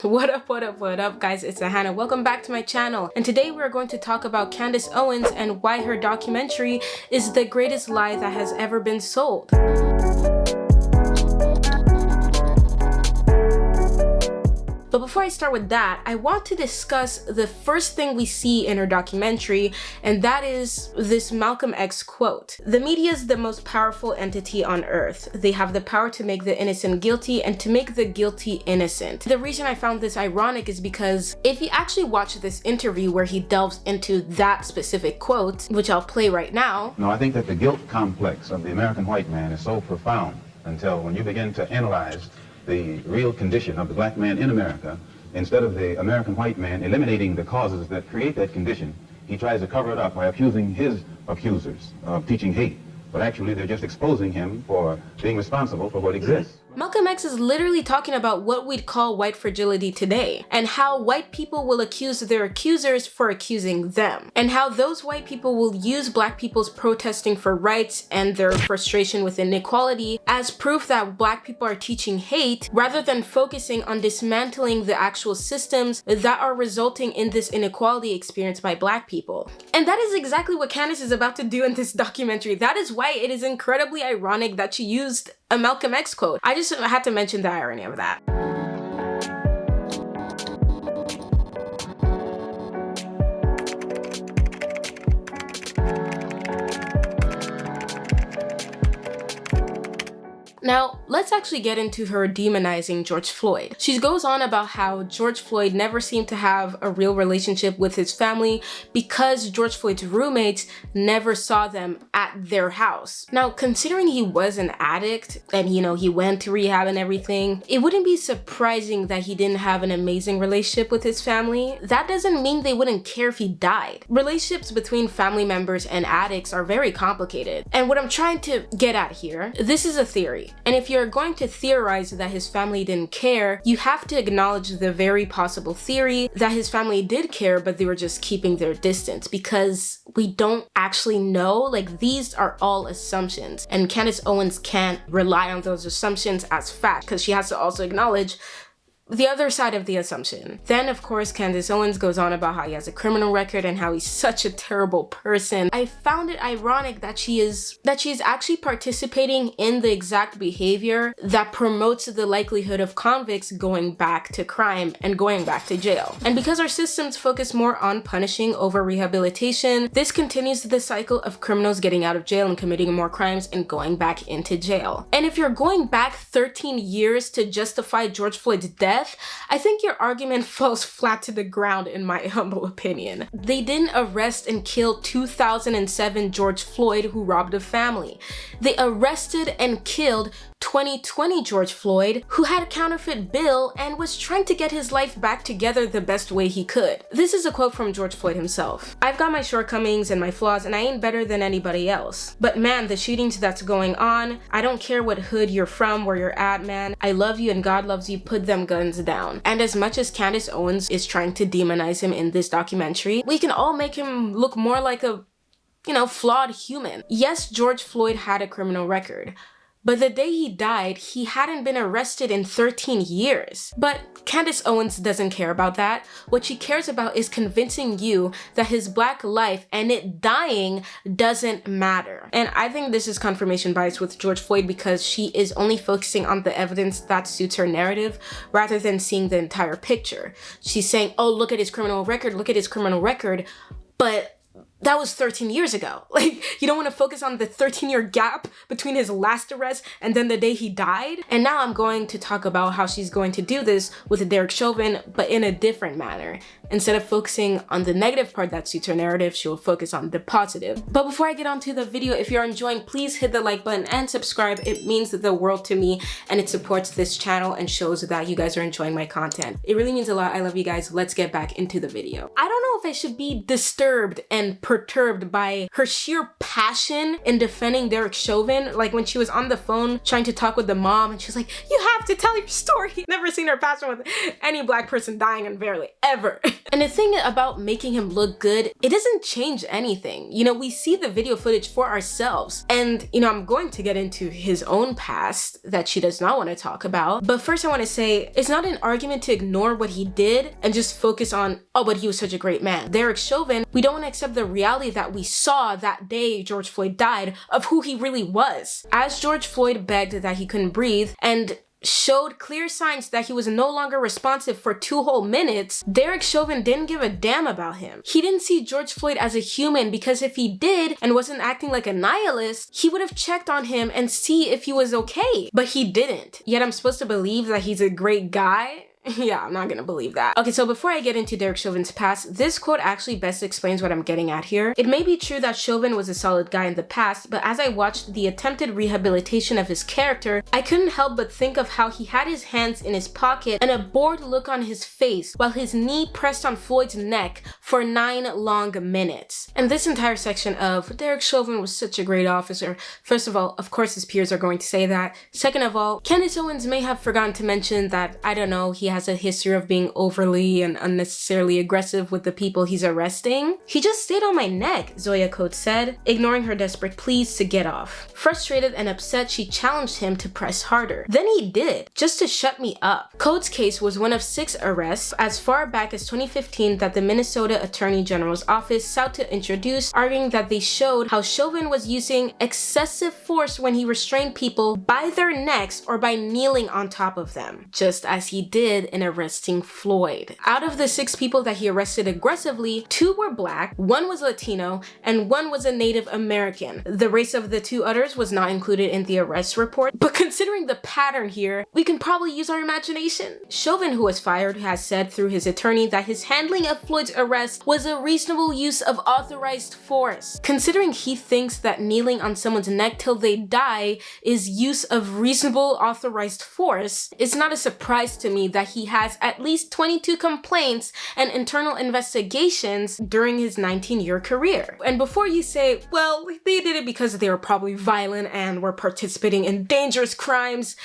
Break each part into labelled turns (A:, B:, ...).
A: What up guys, it's Hannah. Welcome back to my channel, and today we're going to talk about Candace Owens and why her documentary is the greatest lie that has ever been sold. But before I start with that, I want to discuss the first thing we see in her documentary, and that is this Malcolm X quote. The media is the most powerful entity on earth. They have the power to make the innocent guilty and to make the guilty innocent. The reason I found this ironic is because if you actually watch this interview where he delves into that specific quote, which I'll play right now.
B: No, I think that the guilt complex of the American white man is so profound until when you begin to analyze the real condition of the black man in America, instead of the American white man eliminating the causes that create that condition, he tries to cover it up by accusing his accusers of teaching hate. But actually, they're just exposing him for being responsible for what exists.
A: Malcolm X is literally talking about what we'd call white fragility today, and how white people will accuse their accusers for accusing them, and how those white people will use black people's protesting for rights and their frustration with inequality as proof that black people are teaching hate, rather than focusing on dismantling the actual systems that are resulting in this inequality experienced by black people. And that is exactly what Candace is about to do in this documentary. That is why it is incredibly ironic that she used a Malcolm X quote. I just had to mention the irony of that. Now, let's actually get into her demonizing George Floyd. She goes on about how George Floyd never seemed to have a real relationship with his family because George Floyd's roommates never saw them at their house. Now, considering he was an addict and, he went to rehab and everything, it wouldn't be surprising that he didn't have an amazing relationship with his family. That doesn't mean they wouldn't care if he died. Relationships between family members and addicts are very complicated. And what I'm trying to get at here, this is a theory. And if you're going to theorize that his family didn't care, you have to acknowledge the very possible theory that his family did care, but they were just keeping their distance, because we don't actually know. Like, these are all assumptions, and Candace Owens can't rely on those assumptions as fact, because she has to also acknowledge the other side of the assumption. Then, of course, Candace Owens goes on about how he has a criminal record and how he's such a terrible person. I found it ironic that she is actually participating in the exact behavior that promotes the likelihood of convicts going back to crime and going back to jail. And because our systems focus more on punishing over rehabilitation, this continues the cycle of criminals getting out of jail and committing more crimes and going back into jail. And if you're going back 13 years to justify George Floyd's death, I think your argument falls flat to the ground, in my humble opinion. They didn't arrest and kill 2007 George Floyd, who robbed a family. They arrested and killed 2020 George Floyd, who had a counterfeit bill and was trying to get his life back together the best way he could. This is a quote from George Floyd himself. "I've got my shortcomings and my flaws, and I ain't better than anybody else. But man, the shootings that's going on, I don't care what hood you're from, where you're at, man. I love you and God loves you, put them guns down." And as much as Candace Owens is trying to demonize him in this documentary, we can all make him look more like a, flawed human. Yes, George Floyd had a criminal record, but the day he died, he hadn't been arrested in 13 years. But Candace Owens doesn't care about that. What she cares about is convincing you that his black life and it dying doesn't matter. And I think this is confirmation bias with George Floyd, because she is only focusing on the evidence that suits her narrative rather than seeing the entire picture. She's saying, oh, look at his criminal record, but that was 13 years ago. Like, you don't want to focus on the 13-year gap between his last arrest and then the day he died. And now I'm going to talk about how she's going to do this with Derek Chauvin, but in a different manner. Instead of focusing on the negative part that suits her narrative, she will focus on the positive. But before I get on to the video, if you're enjoying, please hit the like button and subscribe. It means the world to me, and it supports this channel and shows that you guys are enjoying my content. It really means a lot. I love you guys. Let's get back into the video. I don't know if I should be disturbed and perturbed by her sheer passion in defending Derek Chauvin. Like when she was on the phone trying to talk with the mom and she was like, you have to tell your story. Never seen her passion with any black person dying unfairly, ever. And the thing about making him look good, it doesn't change anything. You know, we see the video footage for ourselves. And, you know, I'm going to get into his own past that she does not want to talk about. But first I want to say, it's not an argument to ignore what he did and just focus on, oh, but he was such a great man. Derek Chauvin, we don't want to accept the reality that we saw that day George Floyd died of who he really was. As George Floyd begged that he couldn't breathe and showed clear signs that he was no longer responsive for 2 whole minutes, Derek Chauvin didn't give a damn about him. He didn't see George Floyd as a human, because if he did and wasn't acting like a nihilist, he would have checked on him and see if he was okay. But he didn't. Yet I'm supposed to believe that he's a great guy? Yeah, I'm not gonna believe that. Okay, so before I get into Derek Chauvin's past, this quote actually best explains what I'm getting at here. It may be true that Chauvin was a solid guy in the past, but as I watched the attempted rehabilitation of his character, I couldn't help but think of how he had his hands in his pocket and a bored look on his face while his knee pressed on Floyd's neck for 9 long minutes. And this entire section of Derek Chauvin was such a great officer. First of all, of course his peers are going to say that. Second of all, Candace Owens may have forgotten to mention that, I don't know, he has a history of being overly and unnecessarily aggressive with the people he's arresting. He just stayed on my neck, Zoya Coates said, ignoring her desperate pleas to get off. Frustrated and upset, she challenged him to press harder. Then he did, just to shut me up. Coates' case was one of 6 arrests as far back as 2015 that the Minnesota Attorney General's office sought to introduce, arguing that they showed how Chauvin was using excessive force when he restrained people by their necks or by kneeling on top of them, just as he did in arresting Floyd. Out of the 6 people that he arrested aggressively, 2 were black, 1 was Latino, and 1 was a Native American. The race of the 2 others was not included in the arrest report, but considering the pattern here, we can probably use our imagination. Chauvin, who was fired, has said through his attorney that his handling of Floyd's arrest was a reasonable use of authorized force. Considering he thinks that kneeling on someone's neck till they die is use of reasonable authorized force, it's not a surprise to me that he has at least 22 complaints and internal investigations during his 19-year career. And before you say, well, they did it because they were probably violent and were participating in dangerous crimes,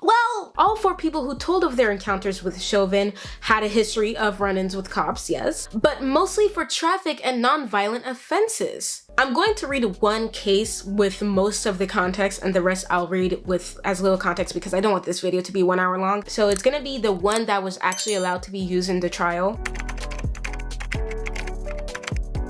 A: well, all 4 people who told of their encounters with Chauvin had a history of run-ins with cops, yes, but mostly for traffic and non-violent offenses. I'm going to read one case with most of the context and the rest I'll read with as little context because I don't want this video to be 1 hour long. So it's gonna be the one that was actually allowed to be used in the trial.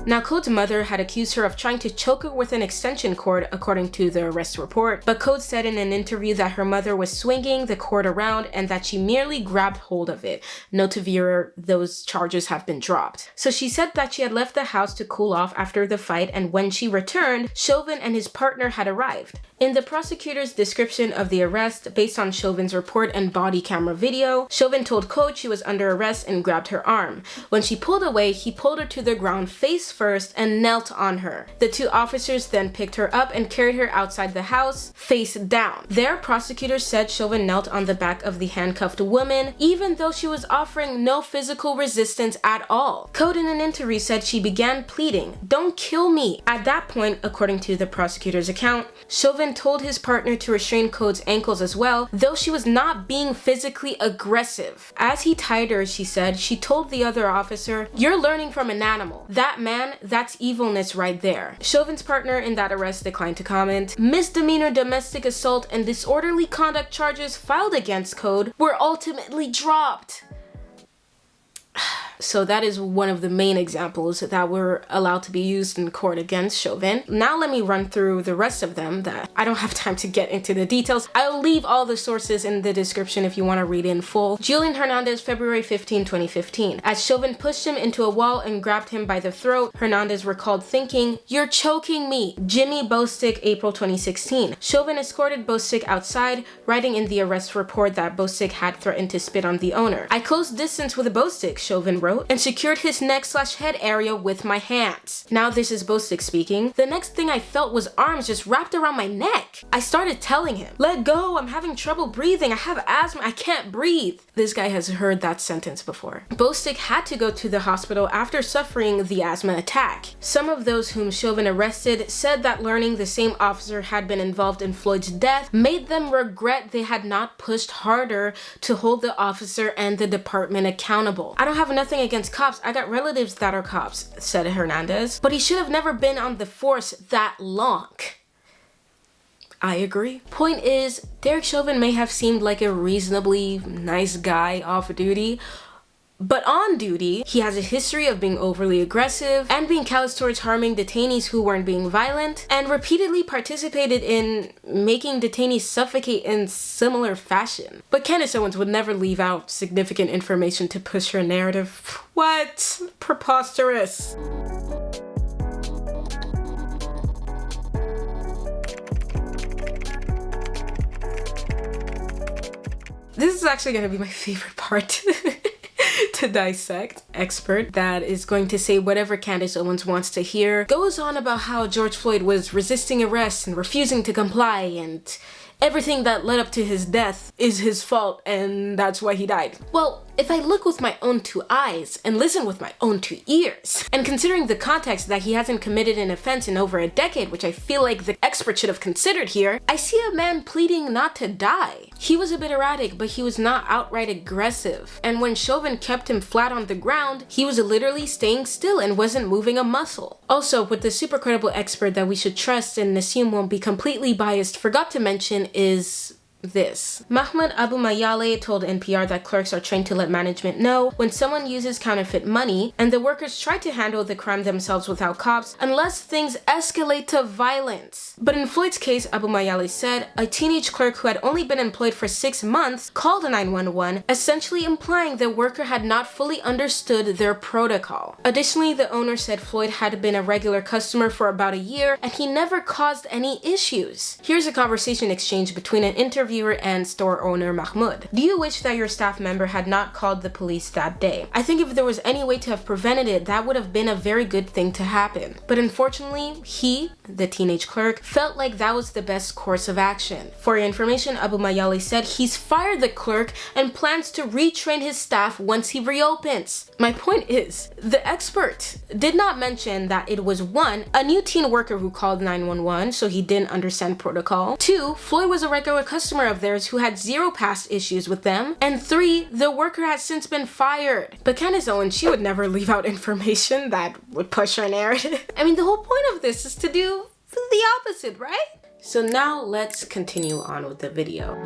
A: Now, Coates' mother had accused her of trying to choke her with an extension cord, according to the arrest report, but Coates said in an interview that her mother was swinging the cord around and that she merely grabbed hold of it. Note to viewer, those charges have been dropped. So she said that she had left the house to cool off after the fight, and when she returned, Chauvin and his partner had arrived. In the prosecutor's description of the arrest, based on Chauvin's report and body camera video, Chauvin told Coates she was under arrest and grabbed her arm. When she pulled away, he pulled her to the ground face first and knelt on her. The 2 officers then picked her up and carried her outside the house, face down. There, prosecutors said Chauvin knelt on the back of the handcuffed woman, even though she was offering no physical resistance at all. Coates in an interview said she began pleading, "Don't kill me." At that point, according to the prosecutor's account, Chauvin told his partner to restrain Coates' ankles as well, though she was not being physically aggressive. As he tied her, she said, she told the other officer, "You're learning from an animal. That man, that's evilness right there." Chauvin's partner in that arrest declined to comment. Misdemeanor domestic assault and disorderly conduct charges filed against Coates were ultimately dropped. So that is one of the main examples that were allowed to be used in court against Chauvin. Now let me run through the rest of them that I don't have time to get into the details. I'll leave all the sources in the description if you want to read in full. Julian Hernandez, February 15, 2015. As Chauvin pushed him into a wall and grabbed him by the throat, Hernandez recalled thinking, "You're choking me." Jimmy Bostick, April 2016. Chauvin escorted Bostick outside, writing in the arrest report that Bostick had threatened to spit on the owner. "I close distance with Bostick," Chauvin wrote, throat and secured his neck/head area with my hands. Now this is Bostick speaking. The next thing I felt was arms just wrapped around my neck. I started telling him, "Let go, I'm having trouble breathing, I have asthma, I can't breathe." This guy has heard that sentence before. Bostick had to go to the hospital after suffering the asthma attack. Some of those whom Chauvin arrested said that learning the same officer had been involved in Floyd's death made them regret they had not pushed harder to hold the officer and the department accountable. "I don't have nothing against cops, I got relatives that are cops," said Hernandez, "but he should have never been on the force that long." I agree. Point is, Derek Chauvin may have seemed like a reasonably nice guy off duty, but on duty, he has a history of being overly aggressive and being callous towards harming detainees who weren't being violent, and repeatedly participated in making detainees suffocate in similar fashion. But Candace Owens would never leave out significant information to push her narrative. What? Preposterous. This is actually going to be my favorite part to dissect. Expert that is going to say whatever Candace Owens wants to hear goes on about how George Floyd was resisting arrest and refusing to comply, and everything that led up to his death is his fault and that's why he died. Well, if I look with my own two eyes and listen with my own two ears, and considering the context that he hasn't committed an offense in over a decade, which I feel like the expert should have considered here, I see a man pleading not to die. He was a bit erratic, but he was not outright aggressive. And when Chauvin kept him flat on the ground, he was literally staying still and wasn't moving a muscle. Also, what the super credible expert that we should trust and assume won't be completely biased forgot to mention is this. Mahmoud Abu Mayale told NPR that clerks are trained to let management know when someone uses counterfeit money, and the workers try to handle the crime themselves without cops unless things escalate to violence. But in Floyd's case, Abu Mayale said, a teenage clerk who had only been employed for 6 months called 911, essentially implying the worker had not fully understood their protocol. Additionally, the owner said Floyd had been a regular customer for about a year and he never caused any issues. Here's a conversation exchange between an interviewer and store owner Mahmoud. "Do you wish that your staff member had not called the police that day? I think if there was any way to have prevented it, that would have been a very good thing to happen. But unfortunately, he," the teenage clerk, "felt like that was the best course of action." For your information, Abu Mayale said he's fired the clerk and plans to retrain his staff once he reopens. My point is, the expert did not mention that it was 1, a new teen worker who called 911, so he didn't understand protocol. 2, Floyd was a regular customer of theirs who had 0 past issues with them. And 3, the worker has since been fired. But Candace Owens, she would never leave out information that would push her narrative. I mean, the whole point of this is to do the opposite, right? So now let's continue on with the video.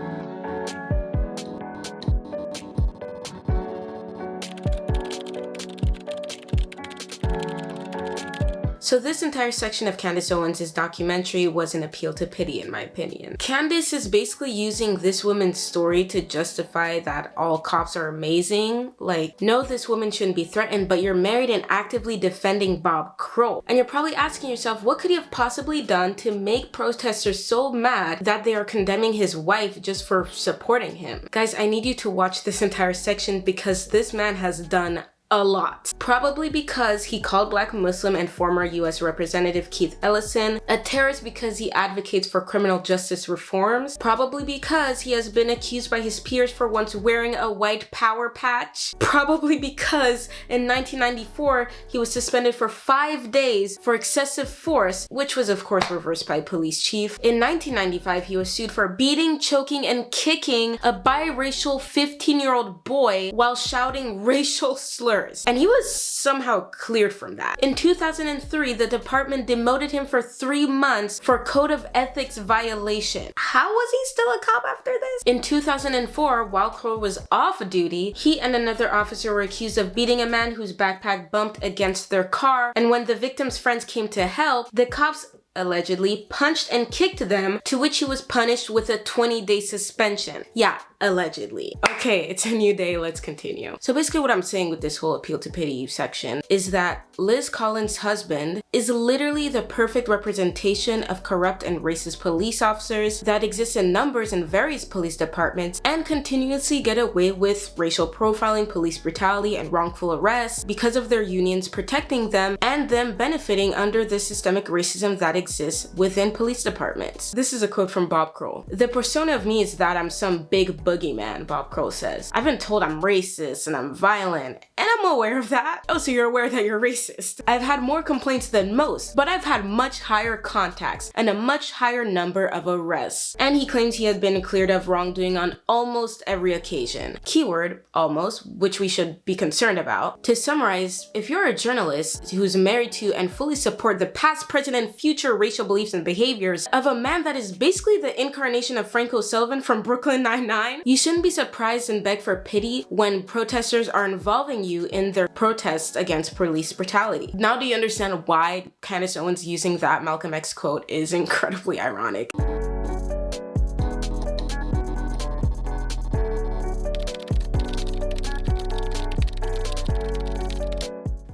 A: So this entire section of Candace Owens' documentary was an appeal to pity, in my opinion. Candace is basically using this woman's story to justify that all cops are amazing. Like, no, this woman shouldn't be threatened, but you're married and actively defending Bob Kroll. And you're probably asking yourself, what could he have possibly done to make protesters so mad that they are condemning his wife just for supporting him? Guys, I need you to watch this entire section because this man has done a lot. Probably because he called Black Muslim and former US Representative Keith Ellison a terrorist because he advocates for criminal justice reforms. Probably because he has been accused by his peers for once wearing a white power patch. Probably because in 1994 he was suspended for 5 days for excessive force, which was of course reversed by police chief. In 1995 he was sued for beating, choking, and kicking a biracial 15-year-old boy while shouting racial slurs. And he was somehow cleared from that. In 2003, the department demoted him for 3 months for code of ethics violation. How was he still a cop after this? In 2004, while Kroll was off duty, he and another officer were accused of beating a man whose backpack bumped against their car, and when the victim's friends came to help, the cops allegedly punched and kicked them, to which he was punished with a 20-day suspension. Yeah, Allegedly. Okay, it's a new day, let's continue. So basically what I'm saying with this whole appeal to pity section is that Liz Collins' husband is literally the perfect representation of corrupt and racist police officers that exist in numbers in various police departments and continuously get away with racial profiling, police brutality, and wrongful arrests because of their unions protecting them and them benefiting under the systemic racism that exists within police departments. This is a quote from Bob Kroll. "The persona of me is that I'm some big boogeyman," Bob Kroll says. "I've been told I'm racist and I'm violent, and I'm aware of that." Oh, so you're aware that you're racist. "I've had more complaints than most, but I've had much higher contacts and a much higher number of arrests." And he claims he has been cleared of wrongdoing on almost every occasion. Keyword, almost, which we should be concerned about. To summarize, if you're a journalist who's married to and fully support the past, present, and future racial beliefs and behaviors of a man that is basically the incarnation of Frank O'Sullivan from Brooklyn Nine-Nine, you shouldn't be surprised and beg for pity when protesters are involving you in their protests against police brutality. Now do you understand why Candace Owens using that Malcolm X quote is incredibly ironic?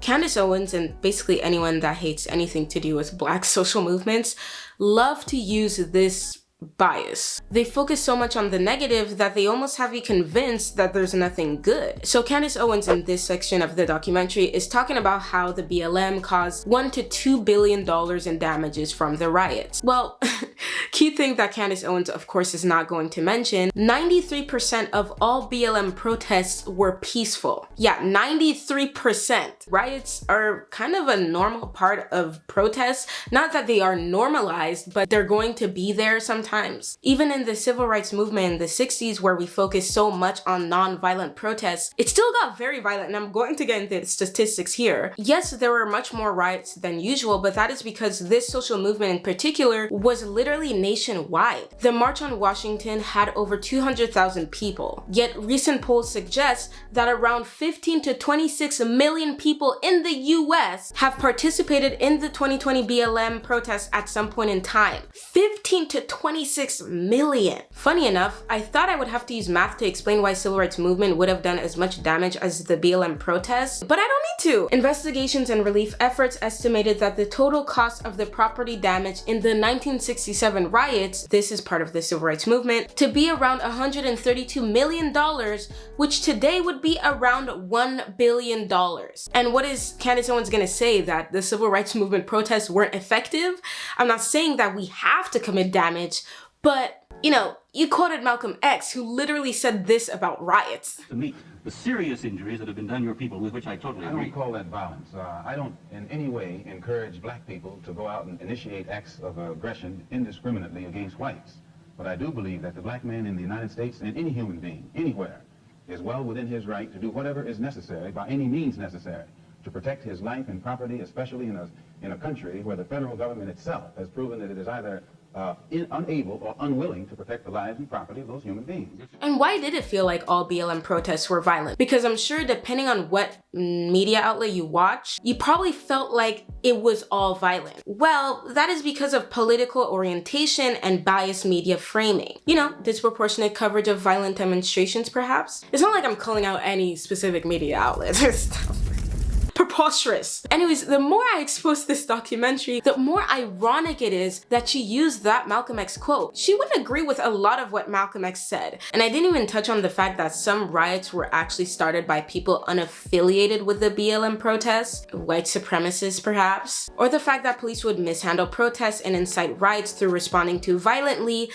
A: Candace Owens and basically anyone that hates anything to do with Black social movements love to use this bias. They focus so much on the negative that they almost have you convinced that there's nothing good. So Candace Owens in this section of the documentary is talking about how the BLM caused $1 to $2 billion in damages from the riots. Well, key thing that Candace Owens of course is not going to mention, 93% of all BLM protests were peaceful. Yeah, 93%. Riots are kind of a normal part of protests. Not that they are normalized, but they're going to be there sometimes. Even in the civil rights movement in the 60s, where we focused so much on non-violent protests, it still got very violent, and I'm going to get into statistics here. Yes, there were much more riots than usual, but that is because this social movement in particular was literally nationwide. The March on Washington had over 200,000 people, yet recent polls suggest that around 15 to 26 million people in the US have participated in the 2020 BLM protests at some point in time. 15 to 26 million. Funny enough, I thought I would have to use math to explain why civil rights movement would have done as much damage as the BLM protests, but I don't need to. Investigations and relief efforts estimated that the total cost of the property damage in the 1967 riots, this is part of the civil rights movement, to be around $132 million, which today would be around $1 billion. And what is Candace Owens gonna say, that the civil rights movement protests weren't effective? I'm not saying that we have to commit damage, but you know, you quoted Malcolm X, who literally said this about riots.
C: To me, the serious injuries that have been done your people, with which I totally agree.
B: I don't call that violence. I don't in any way encourage black people to go out and initiate acts of aggression indiscriminately against whites. But I do believe that the black man in the United States, and any human being, anywhere, is well within his right to do whatever is necessary, by any means necessary, to protect his life and property, especially in a country where the federal government itself has proven that it is either unable or unwilling to protect the lives and property of those human beings.
A: And why did it feel like all BLM protests were violent? Because I'm sure depending on what media outlet you watch, you probably felt like it was all violent. Well, that is because of political orientation and biased media framing. You know, disproportionate coverage of violent demonstrations perhaps? It's not like I'm calling out any specific media outlets. Preposterous. Anyways, the more I expose this documentary, the more ironic it is that she used that Malcolm X quote. She wouldn't agree with a lot of what Malcolm X said. And I didn't even touch on the fact that some riots were actually started by people unaffiliated with the BLM protests, white supremacists perhaps, or the fact that police would mishandle protests and incite riots through responding too violently.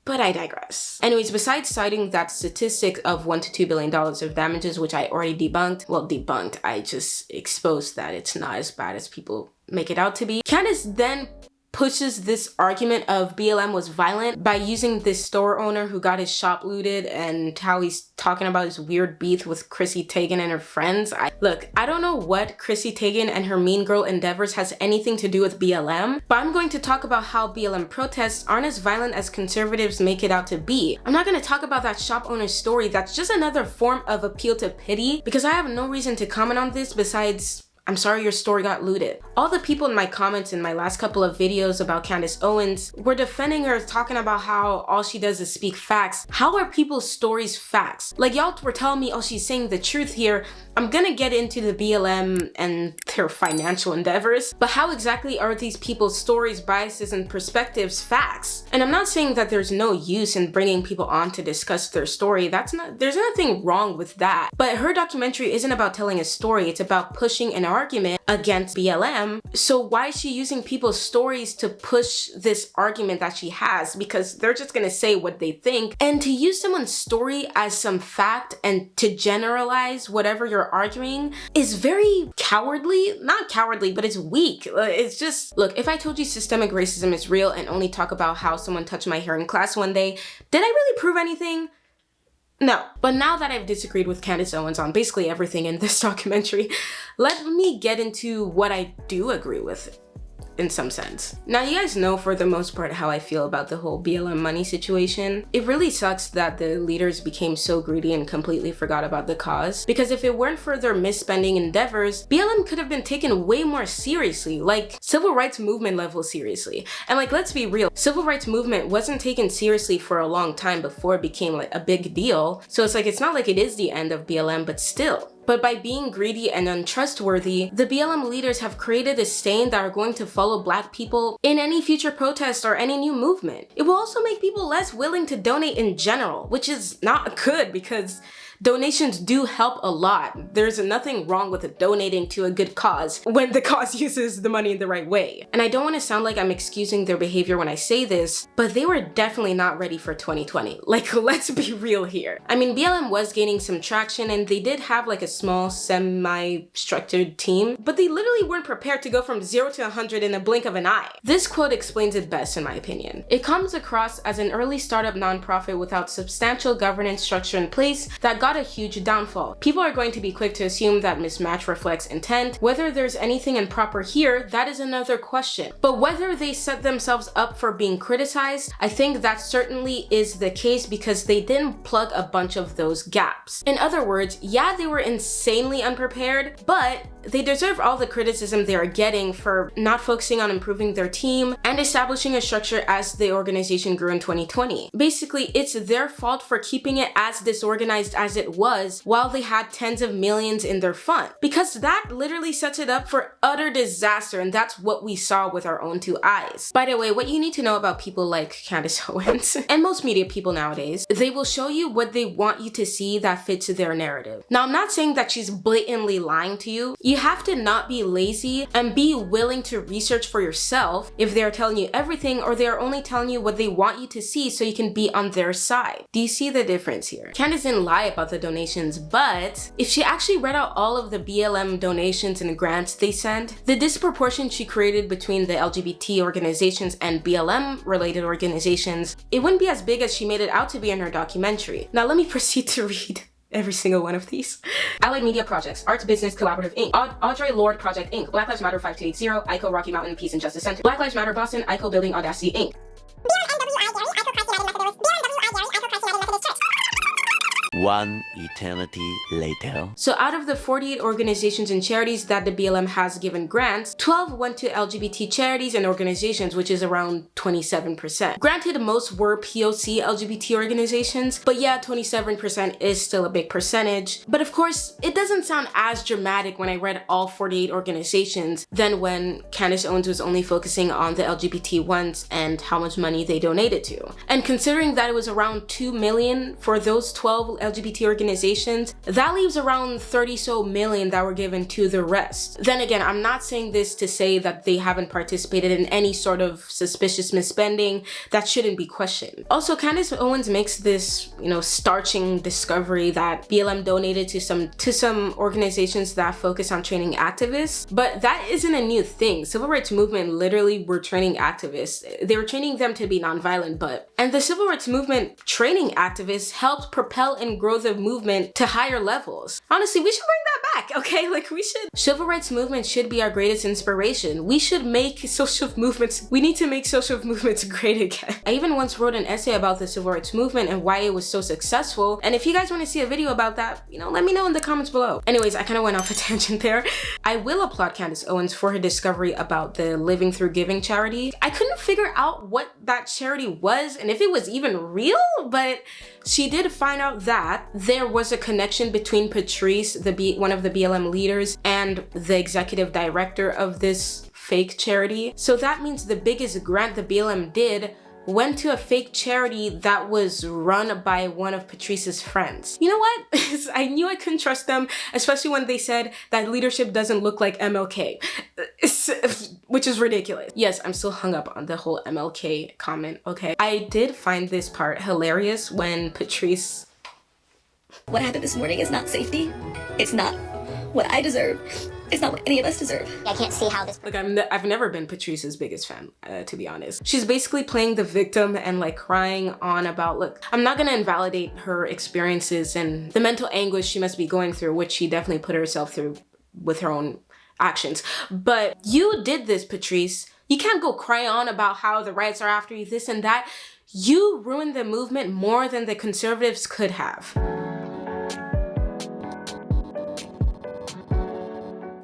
A: But I digress. Anyways, besides citing that statistic of $1 to $2 billion of damages, which I already debunked, I just exposed that it's not as bad as people make it out to be. Candace then pushes this argument of BLM was violent by using this store owner who got his shop looted and how he's talking about his weird beef with Chrissy Teigen and her friends. Look, I don't know what Chrissy Teigen and her mean girl endeavors has anything to do with BLM, but I'm going to talk about how BLM protests aren't as violent as conservatives make it out to be. I'm not going to talk about that shop owner's story. That's just another form of appeal to pity, because I have no reason to comment on this besides I'm sorry your story got looted. All the people in my comments in my last couple of videos about Candace Owens were defending her, talking about how all she does is speak facts. How are people's stories facts? Like, y'all were telling me, oh, she's saying the truth here. I'm gonna get into the BLM and their financial endeavors, but how exactly are these people's stories, biases, and perspectives facts? And I'm not saying that there's no use in bringing people on to discuss their story. There's nothing wrong with that. But her documentary isn't about telling a story, it's about pushing an argument against BLM. So why is she using people's stories to push this argument that she has? Because they're just gonna say what they think. And to use someone's story as some fact and to generalize whatever you're arguing is very cowardly. Not cowardly, but it's weak. It's just, look, if I told you systemic racism is real and only talk about how someone touched my hair in class one day, did I really prove anything? No. But now that I've disagreed with Candace Owens on basically everything in this documentary, let me get into what I do agree with in some sense. Now, you guys know for the most part how I feel about the whole BLM money situation. It really sucks that the leaders became so greedy and completely forgot about the cause, because if it weren't for their misspending endeavors, BLM could have been taken way more seriously, like civil rights movement level seriously. And like, let's be real, civil rights movement wasn't taken seriously for a long time before it became like a big deal. So it's like, it's not like it is the end of BLM, but still. But by being greedy and untrustworthy, the BLM leaders have created a stain that are going to follow Black people in any future protest or any new movement. It will also make people less willing to donate in general, which is not good because donations do help a lot. There's nothing wrong with donating to a good cause when the cause uses the money in the right way. And I don't want to sound like I'm excusing their behavior when I say this, but they were definitely not ready for 2020. Like, let's be real here. I mean, BLM was gaining some traction and they did have like a small semi-structured team, but they literally weren't prepared to go from 0 to 100 in a blink of an eye. This quote explains it best in my opinion. It comes across as an early startup nonprofit without substantial governance structure in place that got a huge downfall. People are going to be quick to assume that mismatch reflects intent. Whether there's anything improper here, that is another question. But whether they set themselves up for being criticized, I think that certainly is the case because they didn't plug a bunch of those gaps. In other words, yeah, they were insanely unprepared, but they deserve all the criticism they are getting for not focusing on improving their team and establishing a structure as the organization grew in 2020. Basically, it's their fault for keeping it as disorganized as it was while they had tens of millions in their fund, because that literally sets it up for utter disaster, and that's what we saw with our own two eyes. By the way, what you need to know about people like Candace Owens and most media people nowadays, they will show you what they want you to see that fits their narrative. Now, I'm not saying that she's blatantly lying to you. You have to not be lazy and be willing to research for yourself if they're telling you everything or they're only telling you what they want you to see so you can be on their side. Do you see the difference here? Candace didn't lie about the donations, but if she actually read out all of the BLM donations and grants they sent, the disproportion she created between the LGBT organizations and BLM related organizations, it wouldn't be as big as she made it out to be in her documentary. Now let me proceed to read every single one of these. Allied Media Projects, Arts Business Collaborative Inc., Audre Lorde Project Inc., Black Lives Matter 5280, ICO Rocky Mountain Peace and Justice Center, Black Lives Matter Boston, ICO Building Audacity Inc.
D: One eternity later.
A: So out of the 48 organizations and charities that the BLM has given grants, 12 went to LGBT charities and organizations, which is around 27%. Granted, most were POC LGBT organizations, but yeah, 27% is still a big percentage. But of course, it doesn't sound as dramatic when I read all 48 organizations than when Candace Owens was only focusing on the LGBT ones and how much money they donated to. And considering that it was around 2 million for those 12 LGBT organizations, that leaves around 30 so million that were given to the rest. Then again, I'm not saying this to say that they haven't participated in any sort of suspicious misspending that shouldn't be questioned. Also, Candace Owens makes this, starching discovery that BLM donated to some organizations that focus on training activists, but that isn't a new thing. Civil rights movement literally were training activists. They were training them to be nonviolent, and the civil rights movement training activists helped propel and grow the movement to higher levels. Honestly, we should bring that back, okay? Like, we should, civil rights movement should be our greatest inspiration. We should make social movements, we need to make social movements great again. I even once wrote an essay about the civil rights movement and why it was so successful. And if you guys want to see a video about that, you know, let me know in the comments below. Anyways, I kind of went off a tangent there. I will applaud Candace Owens for her discovery about the Living Through Giving charity. I couldn't figure out what that charity was and if it was even real, but she did find out that there was a connection between Patrice, one of the BLM leaders, and the executive director of this fake charity. So that means the biggest grant the BLM did went to a fake charity that was run by one of Patrice's friends. You know what? I knew I couldn't trust them, especially when they said that leadership doesn't look like MLK, which is ridiculous. Yes, I'm still hung up on the whole MLK comment, okay? I did find this part hilarious when Patrice...
E: What happened this morning is not safety. It's not what I deserve. It's not what any of us deserve.
F: I can't see how this...
A: Like, I've never been Patrice's biggest fan, to be honest. She's basically playing the victim and like crying on about, look, I'm not gonna invalidate her experiences and the mental anguish she must be going through, which she definitely put herself through with her own actions. But you did this, Patrice. You can't go cry on about how the riots are after you, this and that. You ruined the movement more than the conservatives could have.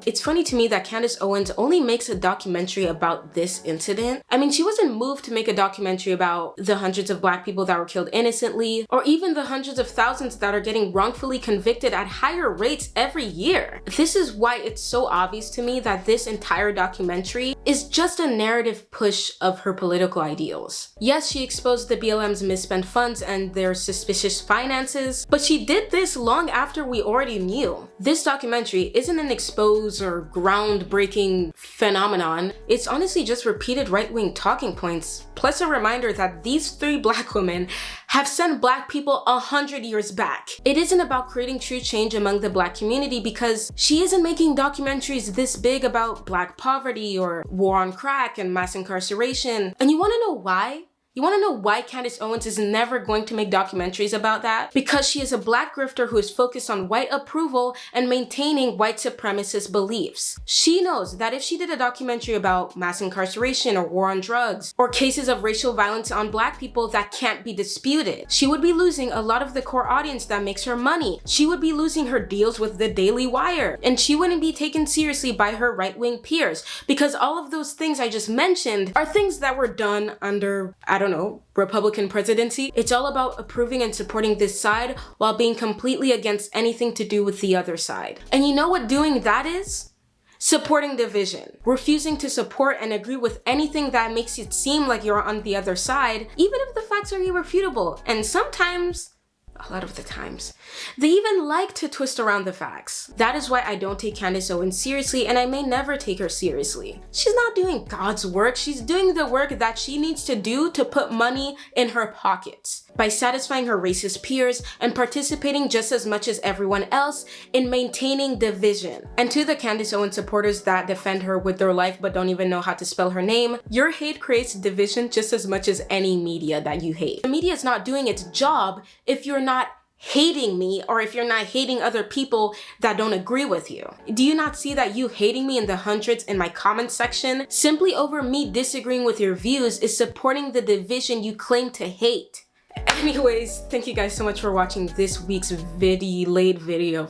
A: It's funny to me that Candace Owens only makes a documentary about this incident. I mean, she wasn't moved to make a documentary about the hundreds of Black people that were killed innocently, or even the hundreds of thousands that are getting wrongfully convicted at higher rates every year. This is why it's so obvious to me that this entire documentary is just a narrative push of her political ideals. Yes, she exposed the BLM's misspent funds and their suspicious finances, but she did this long after we already knew. This documentary isn't an expose or groundbreaking phenomenon. It's honestly just repeated right-wing talking points, plus a reminder that these 3 Black women have sent Black people 100 years back. It isn't about creating true change among the Black community because she isn't making documentaries this big about Black poverty or war on crack and mass incarceration. And you wanna know why? You wanna know why Candace Owens is never going to make documentaries about that? Because she is a Black grifter who is focused on white approval and maintaining white supremacist beliefs. She knows that if she did a documentary about mass incarceration or war on drugs, or cases of racial violence on Black people that can't be disputed, she would be losing a lot of the core audience that makes her money. She would be losing her deals with the Daily Wire, and she wouldn't be taken seriously by her right-wing peers, because all of those things I just mentioned are things that were done under, I don't know, Republican presidency. It's all about approving and supporting this side while being completely against anything to do with the other side. And you know what doing that is? Supporting division. Refusing to support and agree with anything that makes it seem like you're on the other side, even if the facts are irrefutable. And sometimes, a lot of the times, they even like to twist around the facts. That is why I don't take Candace Owens seriously, and I may never take her seriously. She's not doing God's work, she's doing the work that she needs to do to put money in her pockets by satisfying her racist peers and participating just as much as everyone else in maintaining division. And to the Candace Owens supporters that defend her with their life but don't even know how to spell her name, your hate creates division just as much as any media that you hate. The media is not doing its job if you're not hating me or if you're not hating other people that don't agree with you. Do you not see that you hating me in the hundreds in my comment section simply over me disagreeing with your views is supporting the division you claim to hate? Anyways, thank you guys so much for watching this week's very late video.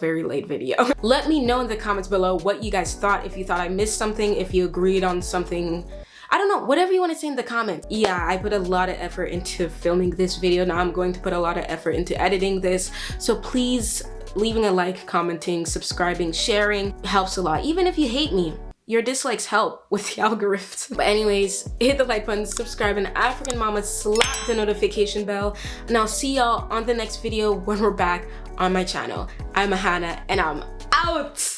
A: Let me know in the comments below what you guys thought, if you thought I missed something, if you agreed on something. I don't know, whatever you want to say in the comments. Yeah, I put a lot of effort into filming this video. Now I'm going to put a lot of effort into editing this. So please, leaving a like, commenting, subscribing, sharing helps a lot. Even if you hate me, your dislikes help with the algorithms. But anyways, hit the like button, subscribe, and African mama slap the notification bell. And I'll see y'all on the next video when we're back on my channel. I'm Hannah, and I'm out.